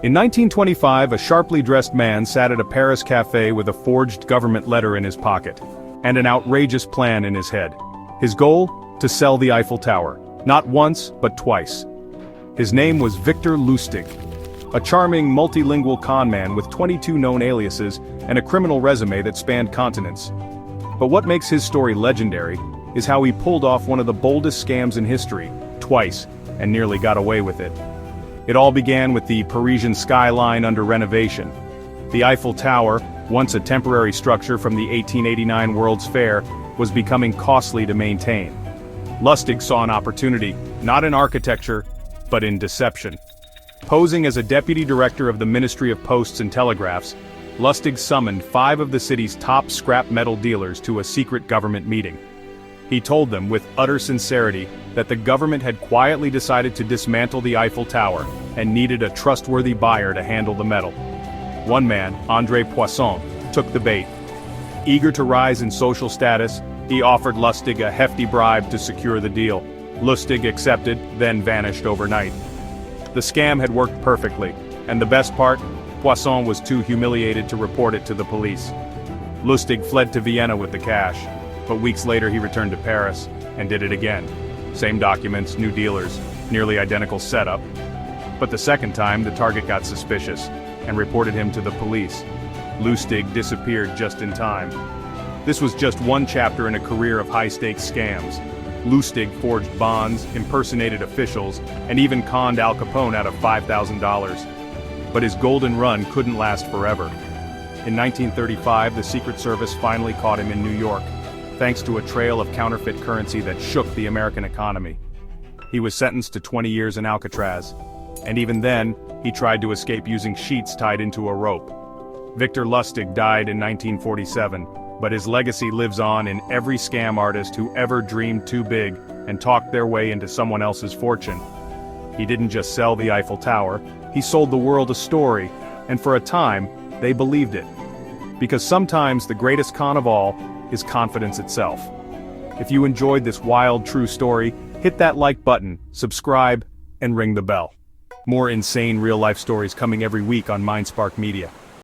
In 1925, a sharply dressed man sat at a Paris cafe with a forged government letter in his pocket, and an outrageous plan in his head. His goal? To sell the Eiffel Tower. Not once, but twice. His name was Victor Lustig, a charming, multilingual conman with 22 known aliases and a criminal resume that spanned continents. But what makes his story legendary is how he pulled off one of the boldest scams in history, twice, and nearly got away with it. It all began with the Parisian skyline under renovation. The Eiffel Tower, once a temporary structure from the 1889 World's Fair, was becoming costly to maintain. Lustig saw an opportunity, not in architecture, but in deception. Posing as a deputy director of the Ministry of Posts and Telegraphs, Lustig summoned 5 of the city's top scrap metal dealers to a secret government meeting. He told them with utter sincerity that the government had quietly decided to dismantle the Eiffel Tower and needed a trustworthy buyer to handle the metal. One man, André Poisson, took the bait. Eager to rise in social status, he offered Lustig a hefty bribe to secure the deal. Lustig accepted, then vanished overnight. The scam had worked perfectly, and the best part? Poisson was too humiliated to report it to the police. Lustig fled to Vienna with the cash, but weeks later he returned to Paris, and did it again. Same documents, new dealers, nearly identical setup. But the second time, the target got suspicious, and reported him to the police. Lustig disappeared just in time. This was just one chapter in a career of high-stakes scams. Lustig forged bonds, impersonated officials, and even conned Al Capone out of $5,000. But his golden run couldn't last forever. In 1935, the Secret Service finally caught him in New York, thanks to a trail of counterfeit currency that shook the American economy. He was sentenced to 20 years in Alcatraz, and even then, he tried to escape using sheets tied into a rope. Victor Lustig died in 1947, but his legacy lives on in every scam artist who ever dreamed too big and talked their way into someone else's fortune. He didn't just sell the Eiffel Tower, he sold the world a story, and for a time, they believed it. Because sometimes the greatest con of all is confidence itself. If you enjoyed this wild, true story, hit that like button, subscribe, and ring the bell. More insane real-life stories coming every week on MindSpark Media.